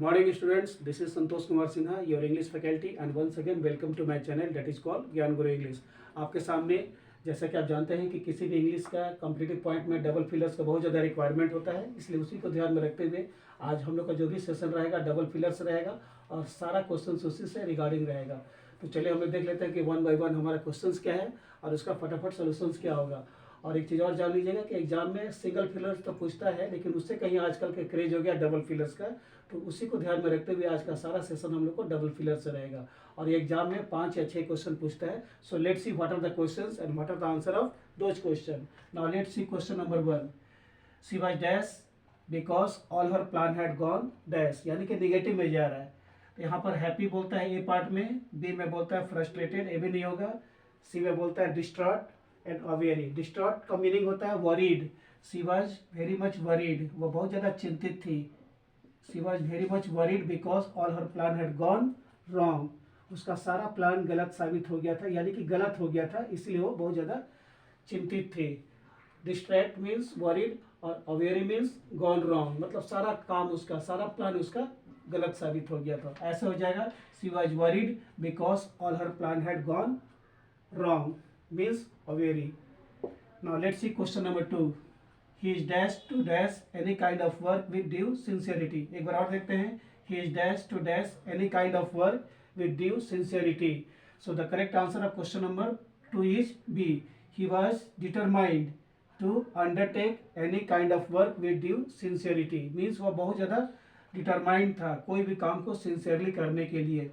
morning students, this is Santosh Kumar Sinha, your English faculty, and once again welcome to my channel that is called ज्ञान गुरु English. आपके सामने जैसा कि आप जानते हैं कि किसी भी इंग्लिश का कॉम्पिटिटिव पॉइंट में डबल फिलर्स का बहुत ज़्यादा रिक्वायरमेंट होता है, इसलिए उसी को ध्यान में रखते हुए आज हम लोग का जो भी सेशन रहेगा डबल फिलर्स रहेगा और सारा क्वेश्चन उसी से रिगार्डिंग रहेगा। तो चलिए हम लोग देख लेते हैं कि वन बाय वन हमारा क्वेश्चंस क्या है और उसका फटाफट सोल्यूशंस क्या होगा। और एक चीज़ और जान लीजिएगा कि एग्जाम में सिंगल फिलर्स तो पूछता है, लेकिन उससे कहीं आजकल के क्रेज हो गया डबल फिलर्स का, तो उसी को ध्यान में रखते हुए आज का सारा सेशन हम लोग को डबल फिलर से रहेगा। और ये एग्जाम में 5 या 6 क्वेश्चन पूछता है। So let's see what are the questions and what are the answer of those question. Now let's see question number 1। She was dash because all her plan had gone dash, यानी कि negative में जा रहा है। तो यहाँ पर happy बोलता है ए पार्ट में, बी में बोलता है फ्रस्ट्रेटेड, ए भी नहीं होगा, सी में बोलता है डिस्ट्रॉट एंड अवेरी। डिस्ट्रॉट का मीनिंग होता है worried. She was very much worried, वो बहुत ज़्यादा चिंतित थी। She was very much worried because all her plan had gone wrong, उसका सारा प्लान गलत साबित हो गया था, यानी कि गलत हो गया था, इसलिए वो बहुत ज़्यादा चिंतित थी। डिस्ट्रैक्ट मीन्स वरीड और अवेरी मीन्स गॉन रॉन्ग, मतलब सारा काम उसका, सारा प्लान उसका गलत साबित हो गया था। ऐसा हो जाएगा she was worried because all her plan had gone wrong means very. Now let's see question number 2. He is dashed to dash any kind of work with due sincerity. एक बार और देखते हैं। He is dashed to dash any kind of work with due sincerity. So the correct answer of question number 2 is B. He was determined to undertake any kind of work with due sincerity. Means वो बहुत ज़्यादा determined था कोई भी काम को sincerely करने के लिए।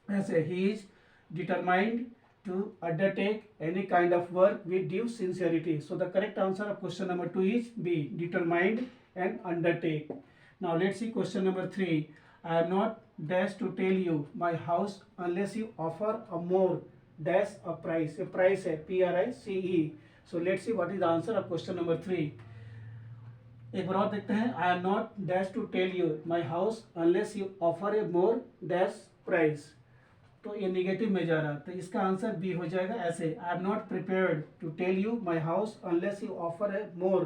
ऐसे he is determined to undertake any kind of work with due sincerity. So the correct answer of question number 2 is B, determined and undertake. Now let's see question number 3. I am not dash to tell you my house unless you offer a more dash a price. A price है PRICE. So let's see what is the answer of question number 3. एक बार और देखते हैं। I am not dash to tell you my house unless you offer a more dash price. तो ये negative में जा रहा, तो इसका आंसर बी हो जाएगा। ऐसे I am not prepared to tell you my house unless you offer a more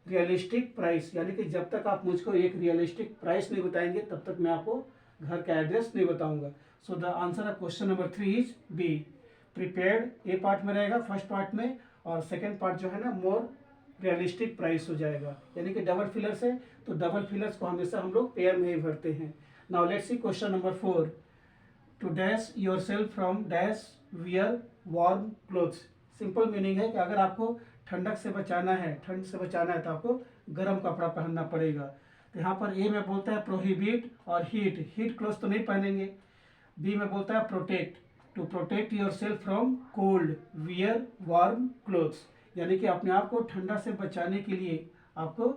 realistic price, यानी कि जब तक आप मुझको एक रियलिस्टिक प्राइस नहीं बताएंगे तब तक मैं आपको घर का एड्रेस नहीं बताऊंगा। So the answer of question number 3 is B. Prepared ए पार्ट में रहेगा फर्स्ट पार्ट में, और सेकेंड पार्ट जो है ना मोर रियलिस्टिक प्राइस हो जाएगा, यानी कि डबल फिलर्स है तो डबल फिलर्स को हमेशा हम लोग पेयर में ही भरते हैं। Now let's see question number 4। To dash yourself from dash wear warm clothes. Simple meaning है कि अगर आपको ठंडक से बचाना है, ठंड से बचाना है तो आपको गर्म कपड़ा पहनना पड़ेगा। तो यहाँ पर ए में बोलता है प्रोहिबिट और हीट, हीट क्लोथ्स तो नहीं पहनेंगे। बी में बोलता है protect, to protect yourself from cold wear warm clothes, यानी कि अपने आप को ठंडा से बचाने के लिए आपको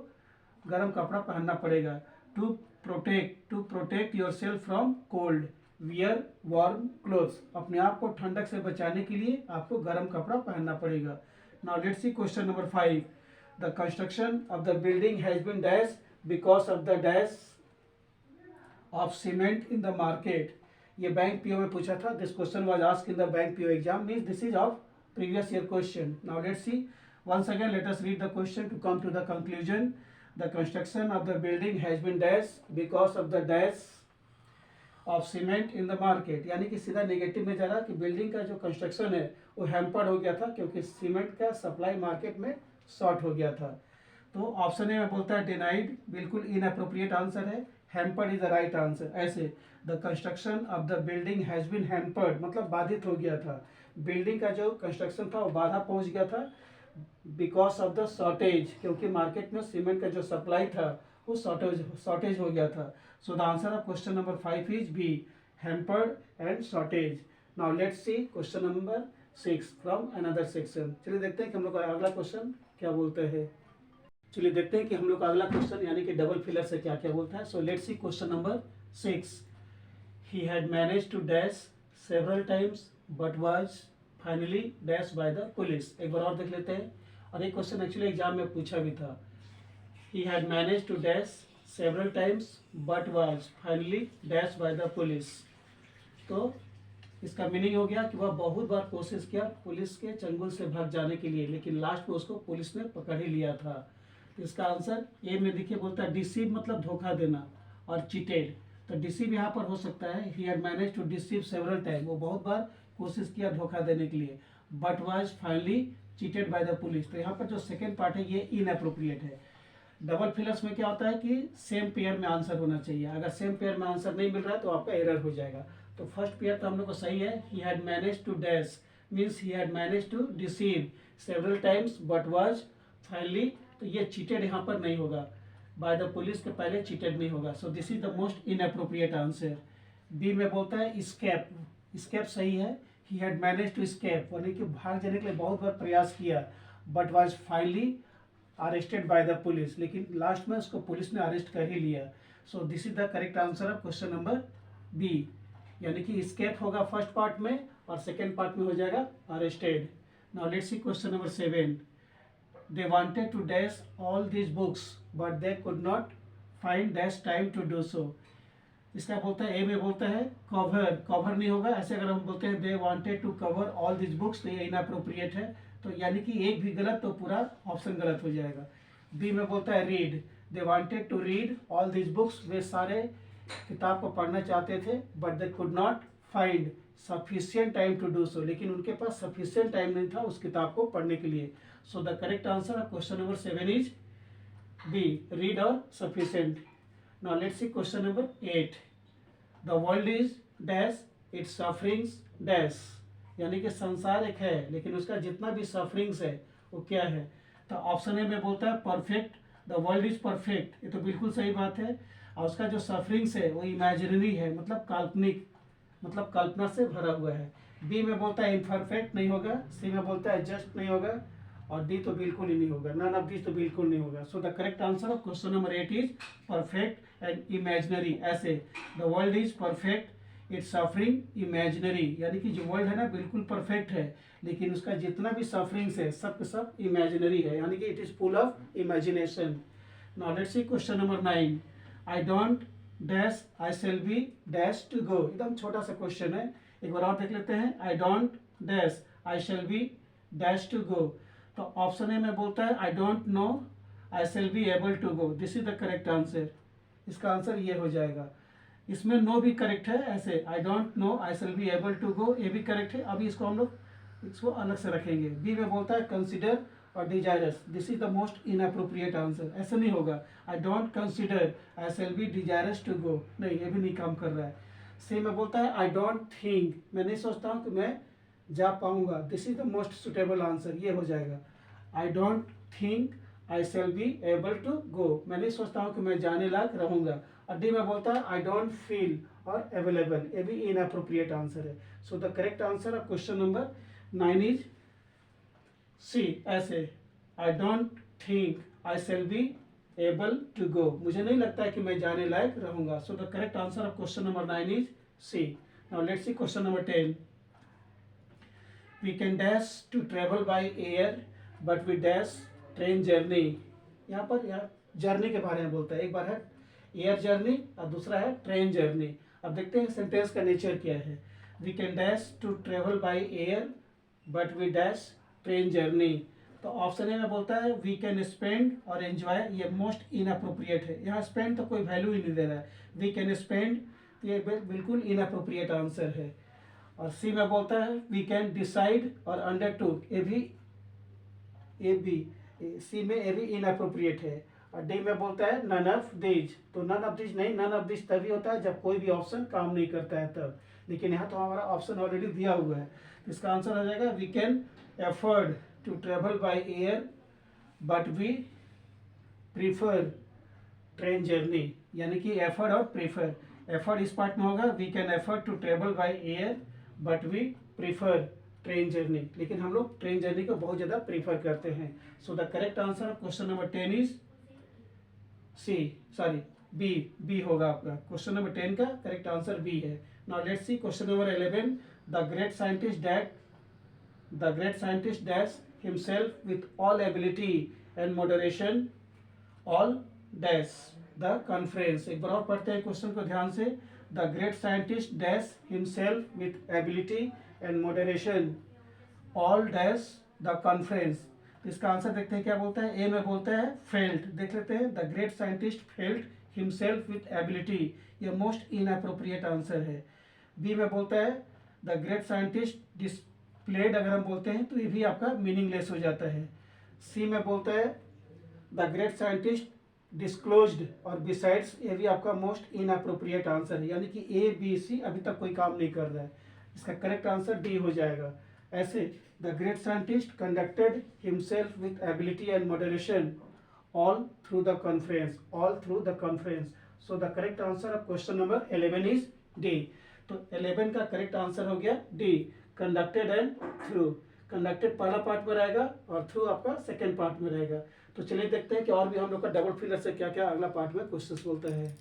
गर्म कपड़ा पहनना पड़ेगा। To protect yourself from cold wear warm clothes, अपने आप को ठंडक से बचाने के लिए आपको गर्म कपड़ा पहनना पड़ेगा। Now let's see question number 5। The construction of the building has been dash because of the dash of cement in the market. ये बैंक पीओ में पूछा था। This question was asked in the bank PO exam, means this is of previous year question. Now let's see once again, let us read the question to come to the conclusion. The construction of the building has been dash because of the dash of cement in the market, यानी कि सीधा negative में जा रहा कि building का जो construction है वो हैम्पर्ड हो गया था क्योंकि सीमेंट का सप्लाई मार्केट में शॉर्ट हो गया था। तो ऑप्शन ए में बोलता है डिनाइड, बिल्कुल इनअप्रोप्रिएट आंसर है। Hampered is the right answer. ऐसे the construction of the building has been hampered, मतलब बाधित हो गया था, बिल्डिंग का जो कंस्ट्रक्शन था वो बाधा पहुंच गया था बिकॉज ऑफ द शॉर्टेज, क्योंकि मार्केट में सीमेंट का जो सप्लाई था वो शॉर्टेज हो गया था। So the answer of question number 5 is B, hampered and shortage. Now let's see question number 6 from another section. चलिए देखते हैं कि हम लोग का अगला क्वेश्चन क्या बोलते हैं। चलिए देखते हैं कि हम लोग का अगला क्वेश्चन यानी कि डबल फिलर से क्या क्या बोलता है। So let's see question number 6। He had manage to dash several times but was finally dash by the police. एक बार और देख लेते हैं, और एक क्वेश्चन एक्चुअली एग्जाम में पूछा भी था। He had managed to dash several times but was finally dashed by the police. तो इसका मीनिंग हो गया कि वह बहुत बार कोशिश किया पुलिस के चंगुल से भाग जाने के लिए, लेकिन लास्ट में उसको पुलिस ने पकड़ ही लिया था। तो इसका आंसर ए में देखिए बोलता है डिसीव मतलब धोखा देना, और चीटेड। तो डिसीव यहाँ पर हो सकता है, he had manage to deceive several time, वो बहुत बार कोशिश किया धोखा देने के लिए, but was finally cheated by the police. तो यहाँ पर जो सेकेंड पार्ट है ये इनअप्रोप्रिएट है। डबल फिलर्स में क्या होता है कि सेम पेयर में आंसर होना चाहिए, अगर सेम पेयर में आंसर नहीं मिल रहा है तो आपका एरर हो जाएगा। तो फर्स्ट पेयर तो हम लोग को सही है, he had manage to dash means he had manage to deceive several times but was finally, तो ये चीटेड यहाँ पर नहीं होगा, बाय द पुलिस के पहले चीटेड नहीं होगा। So this is the most inappropriate answer. B में बोलता है स्केप, स्केप सही है, he had manage to escape, यानी कि भाग जाने के लिए बहुत बार प्रयास किया, but was finally arrested by the police, लेकिन लास्ट में उसको पुलिस ने अरेस्ट कर ही लिया। So this is the correct answer of question number B, यानी कि स्केप होगा फर्स्ट पार्ट में और सेकेंड पार्ट में हो जाएगा arrested. Now let's see question number 7। They wanted to dash all these books but they could not find dash time to do so। इसका बोलता है, ए में बोलता है कवर, कवर नहीं होगा, ऐसे अगर हम बोलते हैं they wanted to cover all this books तो ये इनअप्रोप्रिएट है, तो यानी कि एक भी गलत तो पूरा ऑप्शन गलत हो जाएगा। बी में बोलता है read, they wanted to read all this books, वे सारे किताब को पढ़ना चाहते थे, but they could not find sufficient time to do so, लेकिन उनके पास सफिशियंट टाइम नहीं था उस किताब को पढ़ने के लिए। So the correct answer of question number 7 is B, read और sufficient. Now let's see question number 8। The world is dash its sufferings dash, यानी कि संसार एक है लेकिन उसका जितना भी सफरिंग्स है वो क्या है। तो ऑप्शन ए में बोलता है perfect, the world is perfect, ये तो बिल्कुल सही बात है, और उसका जो सफरिंग्स है वो इमेजिनरी है, मतलब काल्पनिक, मतलब कल्पना से भरा हुआ है। बी में बोलता है इम्परफेक्ट नहीं होगा, सी में बोलता है जस्ट नहीं होगा, और डी तो बिल्कुल ही नहीं होगा, नन ऑफ दिस तो बिल्कुल नहीं होगा। So the correct answer of question number 8 is perfect and imaginary. ऐसे the world is perfect its suffering imaginary, यानी कि जो वर्ल्ड है ना बिल्कुल परफेक्ट है लेकिन उसका जितना भी सफरिंग्स है सब के सब इमेजिनरी है, यानी कि it is full of imagination. Now let's see question number 9। I don't dash I shall be dash to go, एकदम छोटा सा क्वेश्चन है, एक बार और देख लेते हैं। I don't dash I shall be dash to go, तो ऑप्शन ए में बोलता है I don't know I shall be able to go, this is the correct answer. इसका आंसर ये हो जाएगा, इसमें नो भी करेक्ट है, ऐसे I don't know I shall be able to go ये भी करेक्ट है, अभी इसको हम लोग इसको अलग से रखेंगे। बी में बोलता है कंसिडर और desirous, this is the most inappropriate answer, ऐसे नहीं होगा, I don't consider I shall be desirous to go, नहीं ये भी नहीं काम कर रहा है। सी में बोलता है आई डोंट थिंक, मैं नहीं सोचता हूँ कि मैं जा पाऊंगा, this is the most suitable answer, ये हो जाएगा। I don't think I shall be able to go, मैं नहीं सोचता हूँ कि मैं जाने लायक रहूंगा। और डी में बोलता है आई डोंट फील और अवेलेबल, ये भी इनअप्रोप्रिएट आंसर है। So the correct answer of question number 9 is C, ऐसे I don't think I shall be able to go, मुझे नहीं लगता है कि मैं जाने लायक रहूंगा। So the correct answer of question number 9 is C. Now let's see question number 10। We can dash to travel by air but we dash train journey, यहाँ पर यार जर्नी के बारे में बोलता है, एक बार है एयर जर्नी और दूसरा है ट्रेन जर्नी। अब देखते हैं सेंटेंस का नेचर क्या है। We can dash to travel by air but we dash train journey, तो ऑप्शन ए में बोलता है वी कैन स्पेंड और एंजॉय, ये मोस्ट इनअप्रोप्रिएट है, यहाँ स्पेंड तो कोई वैल्यू ही नहीं दे रहा है, वी कैन स्पेंड ये बिल्कुल इनअप्रोप्रिएट आंसर है। और सी में बोलता है वी कैन डिसाइड और अंडरटूक, ये भी सी में ये भी इनअप्रोप्रिएट है। और डी में बोलता है नन ऑफ दिस, तो नन ऑफ दिस नहीं, नन ऑफ दिस तभी होता है जब कोई भी ऑप्शन काम नहीं करता है तब, लेकिन यहाँ तो हमारा ऑप्शन ऑलरेडी दिया हुआ है, इसका आंसर हो जाएगा we can afford to travel by air but we prefer train journey, यानी कि एफर्ड और प्रीफर, एफर्ड इस पार्ट में होगा we can afford to travel by air but we prefer train journey, लेकिन हम लोग ट्रेन जर्नी को बहुत ज़्यादा प्रीफर करते हैं। So the correct answer of question number 10 is C, sorry B होगा आपका, क्वेश्चन नंबर 10 का करेक्ट आंसर बी है। Now let's see question number 11। The great scientist dash himself with all ability and moderation all dash the conference, एक बार और पढ़ते हैं question को ध्यान से। The great scientist dash himself with ability and moderation all dash the conference, इसका answer देखते हैं क्या बोलता है। ए में बोलता है फेल्ट, देख लेते हैं the great scientist felt himself with ability, ये मोस्ट इनअप्रोप्रिएट आंसर है। बी में बोलता है द ग्रेट साइंटिस्ट डिस्प्लेड, अगर हम बोलते हैं तो ये भी आपका मीनिंगलेस हो जाता है। सी में बोलता है द ग्रेट साइंटिस्ट डिस्क्लोज्ड और बिसाइड्स, ये भी आपका मोस्ट इनअप्रोप्रिएट आंसर है, यानी कि ए बी सी अभी तक कोई काम नहीं कर रहा है। इसका करेक्ट आंसर डी हो जाएगा। ऐसे the great scientist conducted himself with ability and moderation all through the conference, so the correct answer of question number 11 is D। तो 11 का करेक्ट आंसर हो गया D, conducted and through. Conducted पहला part में रहेगा और थ्रू आपका second part में रहेगा। तो चलिए देखते हैं कि और भी हम लोग का डबल फिलर से क्या क्या अगला पार्ट में क्वेश्चन बोलते हैं।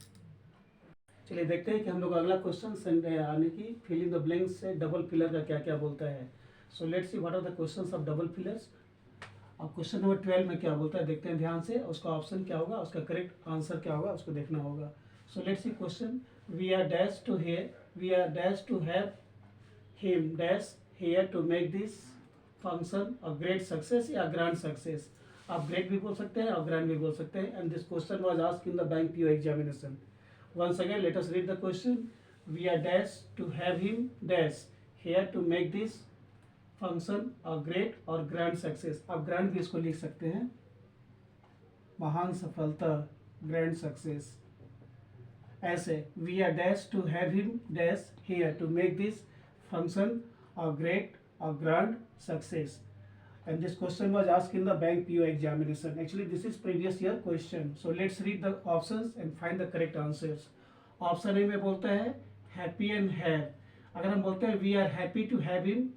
चलिए देखते हैं कि हम लोग अगला क्वेश्चन यानी कि फिल इन द ब्लैंक्स से डबल फिलर का क्या क्या बोलता है। So let's see what are the questions of double fillers. अब क्वेश्चन नंबर 12 में क्या बोलता है देखते हैं ध्यान से, उसका ऑप्शन क्या होगा, उसका करेक्ट आंसर क्या होगा, उसको देखना होगा। So let's see question, we are dash to have him dash here to make this function a great success या ग्रैंड सक्सेस। आप ग्रेट भी बोल सकते हैं और ग्रैंड भी बोल सकते हैं। And this question was asked in the bank PO examination. Once again let us read the question, we are dash to have him dash here to make this function और ग्रेट और grand success. आप grand भी इसको लिख सकते हैं, महान सफलता, ग्रैंड सक्सेस। ऐसे we are dash to have him dash here to make this function और ग्रेट और grand success. And this question was asked in the bank PO examination. Actually this is previous year question. So let's read the options and find the correct answers. Option A में बोलता है happy and have. अगर हम बोलते हैं we are happy to have him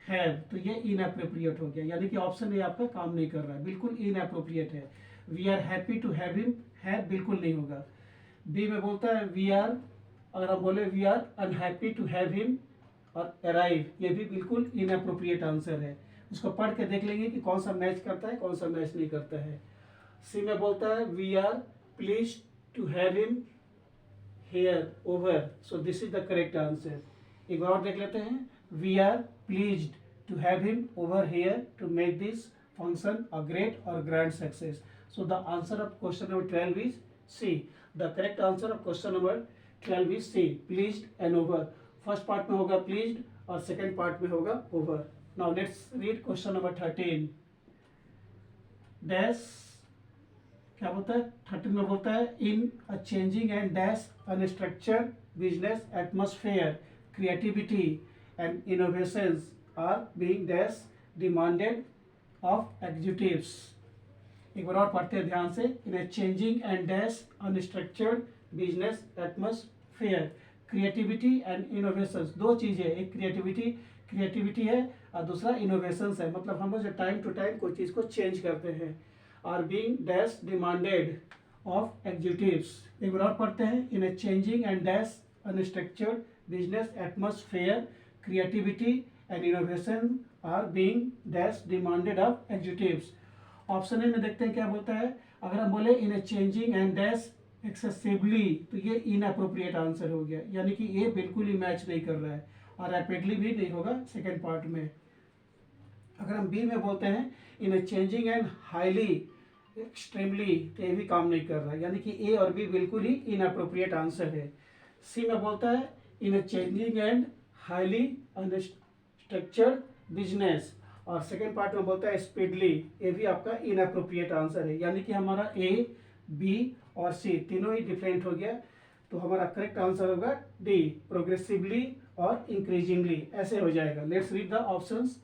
have, तो ये inappropriate हो गया, यानी कि ऑप्शन ए आपका काम नहीं कर रहा है, बिल्कुल इनअप्रोप्रिएट है। We are happy to have him have बिल्कुल नहीं होगा। बी में बोलता है वी आर, अगर हम बोले we are unhappy to have him और अराइव, ये भी बिल्कुल इनअप्रोप्रिएट आंसर है। उसको पढ़ के देख लेंगे कि कौन सा मैच करता है, कौन सा मैच नहीं करता है। सी में बोलता है we are pleased to have him here over, so this is the correct answer. एक बार और देख लेते हैं, we are pleased to have him over here to make this function a great or grand success. So the answer of question number 12 is C. The correct answer of question number 12 is C, pleased and over. First part में होगा pleased और second part में होगा over. Now let's read question number 13. Dash क्या बोलता है 13 में बोलता है in a changing and dash unstructured business atmosphere, creativity and innovations are being dash demanded of executives। एक बार और पढ़ते हैं ध्यान से। In a changing and dash unstructured business atmosphere, creativity and innovations, दो चीज़ें, एक क्रिएटिविटी है और दूसरा इनोवेशंस है। मतलब हम लोग टाइम टू टाइम कोई चीज़ को चेंज करते हैं। Are being dash demanded of executives. एक बार और पढ़ते हैं, in a changing and dash unstructured business atmosphere, creativity and innovation are being dash demanded of executives। Option A में देखते हैं क्या बोलता है। अगर हम बोले in a changing and dash excessively, तो ये इनअप्रोप्रिएट आंसर हो गया, यानी कि ये बिल्कुल ही मैच नहीं कर रहा है और रैपिडली भी नहीं होगा सेकेंड पार्ट में। अगर हम बी में बोलते हैं in a changing and highly extremely, तो ये भी काम नहीं कर रहा है, यानी कि ए और बी बिल्कुल ही इनअप्रोप्रिएट आंसर है। सी में बोलता है in a changing and highly unstructured business और सेकेंड पार्ट में बोलता है स्पीडली, ये भी आपका इनअप्रोप्रिएट आंसर है, यानी कि हमारा ए बी और सी तीनों ही डिफरेंट हो गया। तो हमारा करेक्ट आंसर होगा डी, प्रोग्रेसिवली और इंक्रीजिंगली, ऐसे हो जाएगा। Let's read the options.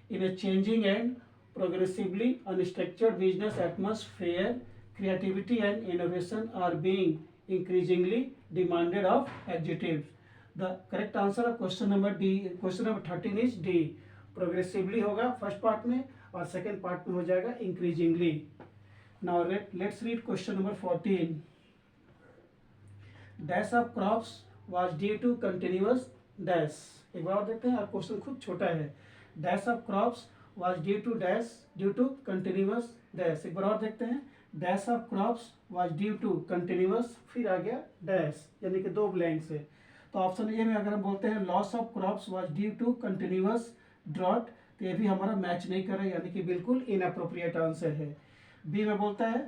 In a changing and progressively unstructured business atmosphere, creativity and innovation are being increasingly demanded of executives. The correct answer of question number D, question number 13 is D, progressively होगा first part में और second part में हो जाएगा increasingly। Now let's read question number 14. Dash of crops was due to continuous dash। एक बार और देखते हैं, और क्वेश्चन खुद छोटा है। Dash of crops was due to dash due to continuous dash। एक बार और देखते हैं, dash of crops was due to continuous, फिर आ गया dash, यानी कि दो ब्लैंक्स है। तो ऑप्शन ए में अगर हम बोलते हैं loss of crops was due to continuous drought, तो ये भी हमारा मैच नहीं कर रहा है, यानी कि बिल्कुल इनअप्रोप्रिएट आंसर है। बी में बोलता है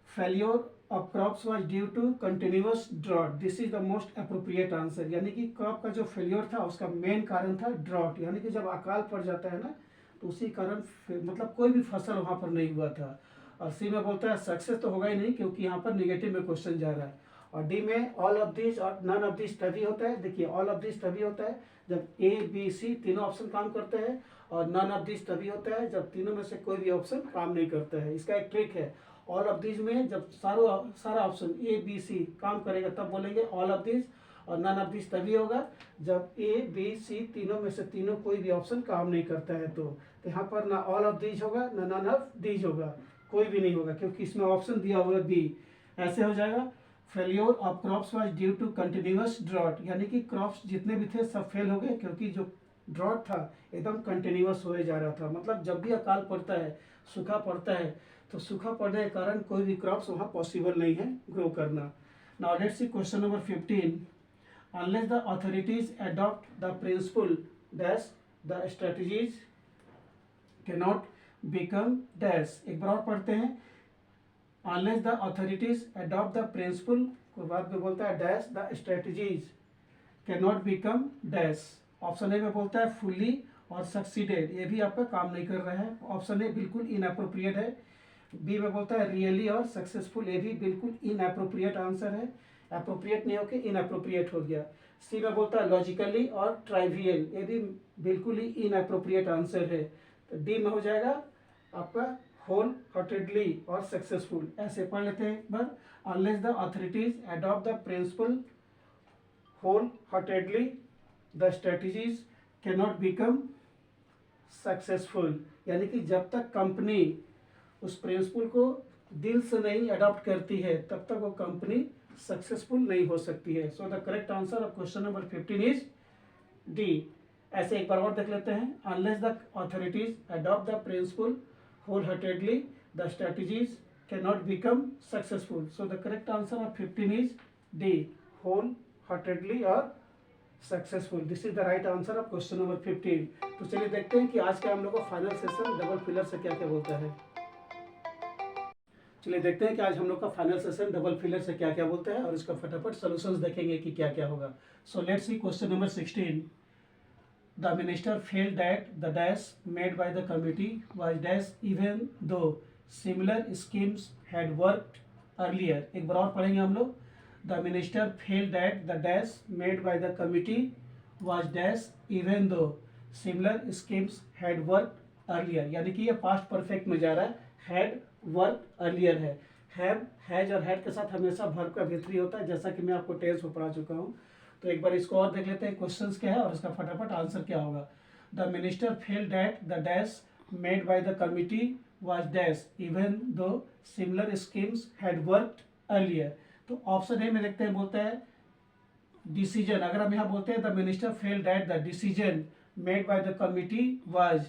failure of crops was due to continuous drought. This is the most appropriate answer. यानी कि क्रॉप का जो फेलियर था उसका मेन कारण था ड्रॉट, यानी कि जब अकाल पड़ जाता है ना तो उसी कारण मतलब कोई भी फसल वहाँ पर नहीं हुआ था। और सी में बोलता है सक्सेस तो होगा ही नहीं क्योंकि यहाँ पर निगेटिव में क्वेश्चन जा रहा है। और डी में ऑल ऑफ दिस और नन ऑफ दिस तभी होता है। देखिए ऑल ऑफ दिस तभी होता है जब ए बी सी तीनों ऑप्शन काम करते हैं, और नन ऑफ दिस तभी होता है जब तीनों में से कोई भी ऑप्शन काम नहीं करता है। इसका एक ट्रिक है, ऑल ऑफ दिस में जब सारा ऑप्शन ए बी सी काम करेगा तब बोलेंगे ऑल ऑफ दिस, और नन ऑफ दिस तभी होगा जब ए बी सी तीनों में से तीनों कोई भी ऑप्शन काम नहीं करता है। तो यहाँ पर ना ऑल ऑफ दिस होगा ना नन ऑफ दिस होगा, कोई भी नहीं होगा क्योंकि इसमें ऑप्शन दिया हुआ है बी। ऐसे हो जाएगा failure of crops was due to continuous drought, यानी कि क्रॉप्स जितने भी थे सब फेल हो गए क्योंकि जो ड्रॉट था एकदम कंटिन्यूअस होए जा रहा था। मतलब जब भी अकाल पड़ता है, सूखा पड़ता है, तो सूखा पड़ने के कारण कोई भी क्रॉप्स वहाँ पॉसिबल नहीं है ग्रो करना। Now let's see question number 15। Unless the authorities adopt the principle dash the strategies cannot become dash. एक बार और पढ़ते हैं। Unless the authorities adopt the principle को बाद में बोलता है dash the strategies cannot become dash. Option A में बोलता है फुल्ली और सक्सीडेड, ये भी आपका काम नहीं कर रहा है, ऑप्शन ए बिल्कुल इनअप्रोप्रिएट है। बी में बोलता है रियली और सक्सेसफुल, ये भी बिल्कुल इनअप्रोप्रिएट आंसर है, अप्रोप्रिएट नहीं होकर इनअप्रोप्रिएट हो गया। सी में बोलता है लॉजिकली और ट्राइवियल, ये भी बिल्कुल ही इनअप्रोप्रिएट आंसर है। तो डी में हो जाएगा आपका होल हार्टेडली और सक्सेसफुल। ऐसे पढ़ लेते हैं एक बार। Unless the authorities adopt the principle whole heartedly the strategies can not become successful, यानी कि जब तक कंपनी उस प्रिंसिपल को दिल से नहीं अडॉप्ट करती है तब तक वो कंपनी सक्सेसफुल नहीं हो सकती है। So the correct answer of question number 15 is D. ऐसे एक बार और देख लेते हैं। Unless the authorities adopt the principle whole heartedly the strategies can not become successful. So the correct answer of 15 is D, whole heartedly और successful. This is the right answer of question number 15। तो चलिए देखते हैं कि आज का हम लोग का फाइनल सेशन डबल फिलर से क्या क्या बोलता है। चलिए देखते हैं कि आज हम लोग का फाइनल सेशन डबल फिलर से क्या क्या बोलता है और इसका फटाफट सॉल्यूशंस देखेंगे कि क्या क्या होगा। So let's see question number 16। The minister felt that the dash made by the committee was dash even though similar schemes had worked earlier. एक बार और पढ़ेंगे हम लोग। The minister felt that the dash made by the committee was dash even though similar schemes had worked earlier, यानी कि ये past perfect में जा रहा है, had worked earlier है। have, has और had के साथ हमेशा verb का V3 होता है, जैसा कि मैं आपको टेंस में पढ़ा चुका हूँ। तो एक बार इसको और देख लेते हैं क्वेश्चंस क्या है और इसका फटाफट आंसर क्या होगा। The minister felt that the dash made by the committee was dash even though similar schemes had worked earlier। तो ऑप्शन ए में देखते हैं, बोलता है डिसीजन। अगर हम यहाँ बोलते हैं the minister felt that the decision made by the committee was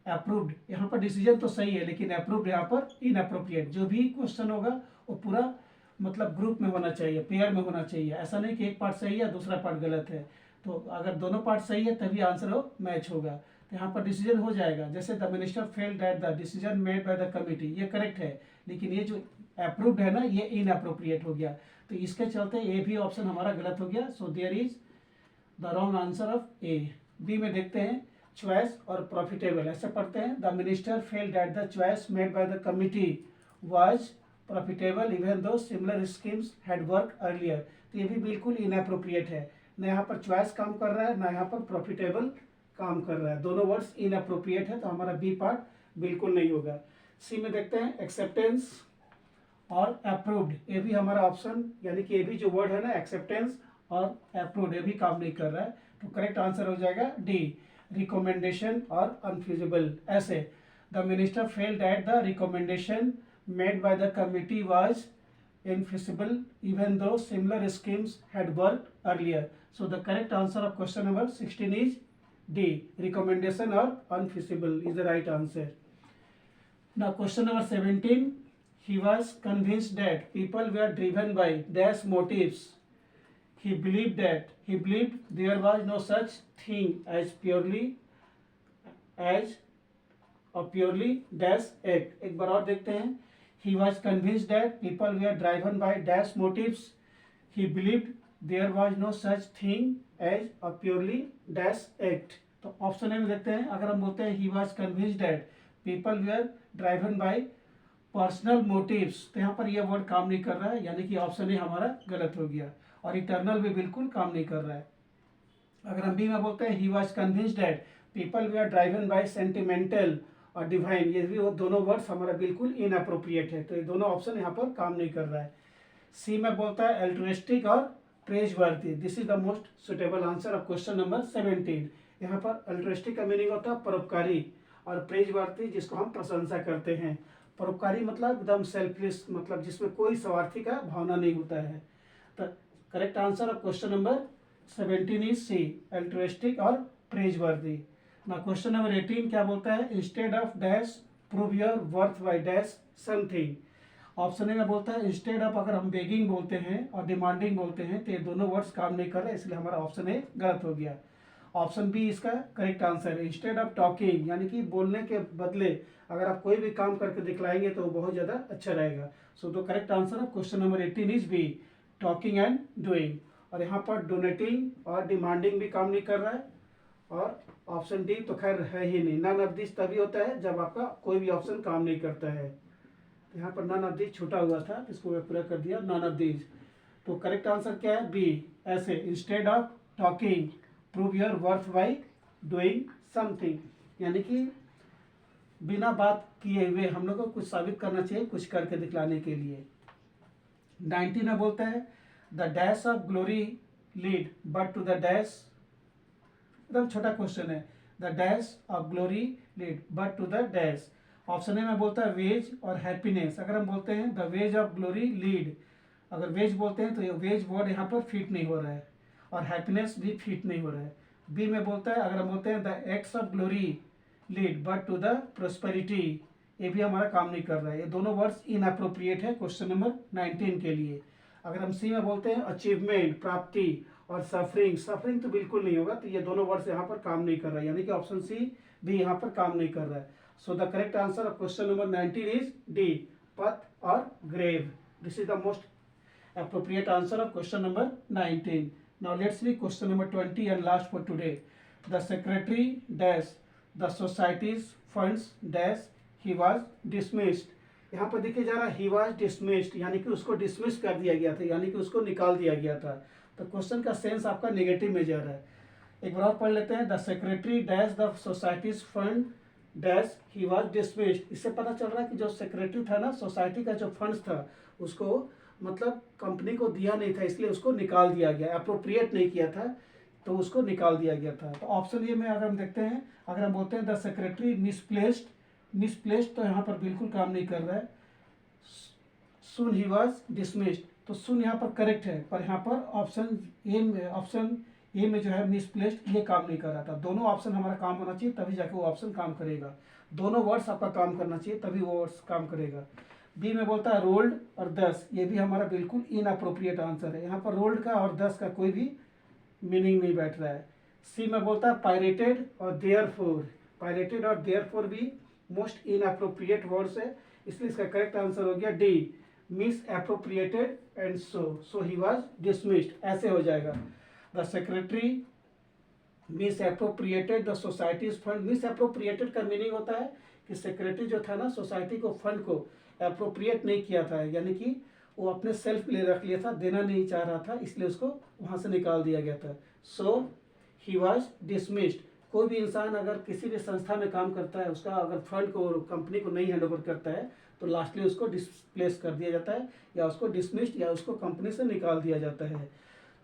approved, यहाँ पर डिसीजन तो सही है लेकिन अप्रूव्ड यहाँ पर इनअप्रोप्रिएट। जो भी क्वेश्चन होगा वो पूरा मतलब ग्रुप में होना चाहिए, पेयर में होना चाहिए। ऐसा नहीं कि एक पार्ट सही है दूसरा पार्ट गलत है। तो अगर दोनों पार्ट सही है तभी आंसर हो मैच होगा। तो यहाँ पर डिसीजन हो जाएगा, जैसे the minister felt that the decision made by the committee, ये करेक्ट है, लेकिन ये जो अप्रूव्ड है ना ये इनअप्रोप्रिएट हो गया। तो इसके चलते ए भी ऑप्शन हमारा गलत हो गया। So there is the wrong answer of A. B में देखते हैं चॉइस और प्रॉफिटेबल। ऐसे पढ़ते हैं the minister felt that the choice made by the committee was profitable even though similar schemes had work earlier. तो ये भी बिल्कुल इनअप्रोप्रिएट है, ना यहाँ पर चॉइस काम कर रहा है ना यहाँ पर प्रॉफिटेबल काम कर रहा है, दोनों वर्ड्स इनअप्रोप्रिएट है। तो हमारा बी पार्ट बिल्कुल नहीं होगा। सी में देखते हैं एक्सेप्टेंस और अप्रूव्ड, ये भी हमारा ऑप्शन यानी कि ये भी जो वर्ड है ना एक्सेप्टेंस और अप्रूव्ड, ये भी काम नहीं कर रहा है। तो करेक्ट आंसर हो जाएगा डी, रिकमेंडेशन और अनफीजिबल। ऐसे the minister felt that the recommendation made by the committee was infeasible even though similar schemes had worked earlier. So the correct answer of question number 16 is D, recommendation और unfeasible is the right answer. Now question number 17। He was convinced that people were driven by dash motives. He believed there was no such thing as purely dash act. एक बार और देखते हैं। He was convinced that people were driven by dash motives. He believed there was no such thing as a purely dash act. तो option A में देखते हैं, अगर हम बोलते हैं he was convinced that people were driven by personal motives, तो यहाँ पर यह वर्ड काम नहीं कर रहा है, यानी कि ऑप्शन ए हमारा गलत हो गया। और इटर्नल भी बिल्कुल काम नहीं कर रहा है। अगर हम बी में बोलते हैं he was convinced that people we are driven by sentimental और डिवाइन, ये भी वो दोनों वर्ड्स हमारा बिल्कुल इनअप्रोप्रिएट है, तो ये दोनों ऑप्शन यहाँ पर काम नहीं कर रहा है। सी में बोलता है एल्ट्रुइस्टिक और प्रेजवर्दी, this is the most suitable answer of question number 17। यहाँ पर अल्ट्रुइस्टिक का मीनिंग होता है परोपकारी और प्रेजवर्दी जिसको हम प्रशंसा करते हैं। परोपकारी मतलब एकदम सेल्फलेस, मतलब जिसमें कोई स्वार्थी का भावना नहीं होता है। तो correct answer of question number 17 is C, altruistic और प्रेजवर्दी। ना क्वेश्चन नंबर 18 क्या बोलता है, instead of dash prove your worth by dash something. Option A में बोलता है इंस्टेड ऑफ, अगर हम बेगिंग बोलते हैं और डिमांडिंग बोलते हैं तो ये दोनों वर्ड्स काम नहीं कर रहे, इसलिए हमारा ऑप्शन ए गलत हो गया। ऑप्शन बी इसका करेक्ट आंसर है, इंस्टेड ऑफ टॉकिंग, यानी कि बोलने के बदले अगर आप कोई भी काम करके दिखलाएंगे तो बहुत ज़्यादा अच्छा रहेगा। So the correct answer of question number 18 is B, talking and doing. और यहाँ पर डोनेटिंग और डिमांडिंग भी काम नहीं कर रहा है, और ऑप्शन डी तो खैर है ही नहीं। नन ऑफ दिस तभी होता है जब आपका कोई भी ऑप्शन काम नहीं करता है। तो यहाँ पर नन ऑफ दिस छूटा हुआ था, इसको मैं पूरा कर दिया, नन ऑफ दिस। तो करेक्ट आंसर क्या है, बी, ऐसे instead of talking prove your worth by doing something, यानी कि बिना बात किए हुए हम लोग को कुछ साबित करना चाहिए, कुछ करके दिखलाने के लिए। 19 में बोलता है the dash of glory lead but to the dash, एकदम छोटा क्वेश्चन है, the dash of glory lead but to the dash. Option A में बोलता है वेज और हैप्पीनेस। अगर हम बोलते हैं the ways of glory lead, अगर वेज बोलते हैं तो ये वेज वर्ड यहाँ पर फिट नहीं हो रहा है, और हैप्पीनेस भी फिट नहीं हो रहा है। बी में बोलता है, अगर हम बोलते हैं the acts of glory lead but to the prosperity, ये भी हमारा काम नहीं कर रहा है, ये दोनों वर्ड्स इनअप्रोप्रिएट है क्वेश्चन नंबर 19 के लिए। अगर हम सी में बोलते हैं अचीवमेंट, प्राप्ति, और सफरिंग, सफरिंग तो बिल्कुल नहीं होगा, तो ये दोनों वर्ड्स यहाँ पर काम नहीं कर रहा है, यानी कि ऑप्शन सी भी यहाँ पर काम नहीं कर रहा है। So the correct answer of question number 19 is D, path और grave. This is the most appropriate answer of question number 19. Now let's read question number 20 and last for today. The secretary dash the society's funds dash he was dismissed. यहाँ पर देखिए जा रहा है he was dismissed, यानी कि उसको dismiss कर दिया गया था, यानी कि उसको निकाल दिया गया था। तो क्वेश्चन का सेंस आपका नेगेटिव में जा रहा है। एक बार और पढ़ लेते हैं, the secretary dash the societies fund dash he was dismissed. इससे पता चल रहा है कि जो सेक्रेटरी था ना, सोसाइटी का जो फंड्स था उसको मतलब कंपनी को दिया नहीं था, इसलिए उसको निकाल दिया गया, अप्रोप्रिएट नहीं किया था तो उसको निकाल दिया गया था। तो ऑप्शन ये में अगर हम देखते हैं, अगर हम बोलते हैं द सेक्रेटरी मिसप्लेस्ड, मिसप्लेस्ड तो यहाँ पर बिल्कुल काम नहीं कर रहा है। सुन ही वाज डिसमिस्ड, तो सुन यहाँ पर करेक्ट है, पर यहाँ पर ऑप्शन ए में जो है मिसप्लेस्ड, ये काम नहीं कर रहा था। दोनों ऑप्शन हमारा काम होना चाहिए, तभी जाके वो ऑप्शन काम करेगा। दोनों वर्ड्स आपका काम करना चाहिए, तभी वो वर्ड्स काम करेगा। बी में बोलता है रोल्ड और दस, ये भी हमारा बिल्कुल इनअप्रोप्रिएट आंसर है, यहाँ पर रोल्ड का और दस का कोई भी मीनिंग नहीं बैठ रहा है। सी में बोलता है पायरेटेड और देयरफॉर, पायरेटेड और देयरफॉर भी मोस्ट इनअप्रोप्रिएट वर्ड्स है, इसलिए इसका करेक्ट आंसर हो गया D, miss appropriated and so he was dismissed, ऐसे हो जाएगा। The secretary miss appropriated the societies fund, miss appropriated का मीनिंग होता है कि सेक्रेटरी जो था ना, सोसाइटी को फंड को अप्रोप्रिएट नहीं किया था, यानी कि वो अपने सेल्फ ले रख लिया था, देना नहीं चाह रहा था, इसलिए उसको वहाँ से निकाल दिया गया था। सो ही वाज डिसमिस्ड। कोई भी इंसान अगर किसी भी संस्था में काम करता है, उसका अगर फंड को कंपनी को नहीं हैंडओवर करता है तो लास्टली उसको डिस्प्लेस कर दिया जाता है, या उसको डिसमिस्ड या उसको कंपनी से निकाल दिया जाता है।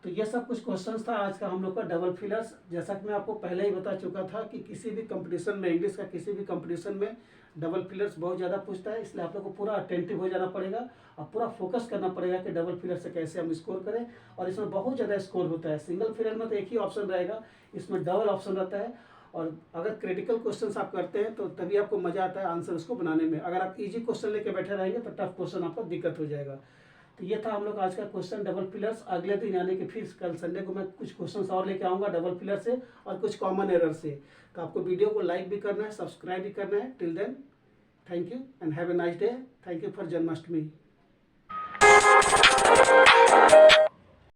तो ये सब कुछ क्वेश्चंस था आज का हम लोग का डबल फिलर्स। जैसा कि मैं आपको पहले ही बता चुका था कि किसी भी कंपटीशन में, इंग्लिश का किसी भी कंपटीशन में डबल फिलर्स बहुत ज़्यादा पूछता है, इसलिए आप लोग को पूरा अटेंटिव हो जाना पड़ेगा और पूरा फोकस करना पड़ेगा कि डबल फिलर से कैसे हम स्कोर करें। और इसमें बहुत ज़्यादा स्कोर होता है, सिंगल फिलर में तो एक ही ऑप्शन रहेगा, इसमें डबल ऑप्शन रहता है। और अगर क्रिटिकल क्वेश्चंस आप करते हैं तो तभी आपको मजा आता है आंसर उसको बनाने में। अगर आप इजी क्वेश्चन लेके बैठे रहेंगे तो टफ क्वेश्चन आपको दिक्कत हो जाएगा। तो ये था हम लोग आज का क्वेश्चन डबल फिलर्स। अगले दिन यानी कि फिर कल संडे को मैं कुछ क्वेश्चंस और लेके आऊँगा डबल फिलर से और कुछ कॉमन एरर से। तो आपको वीडियो को लाइक भी करना है, सब्सक्राइब भी करना है। Till then Thank you and have a nice day. Thank you for Janmashtami.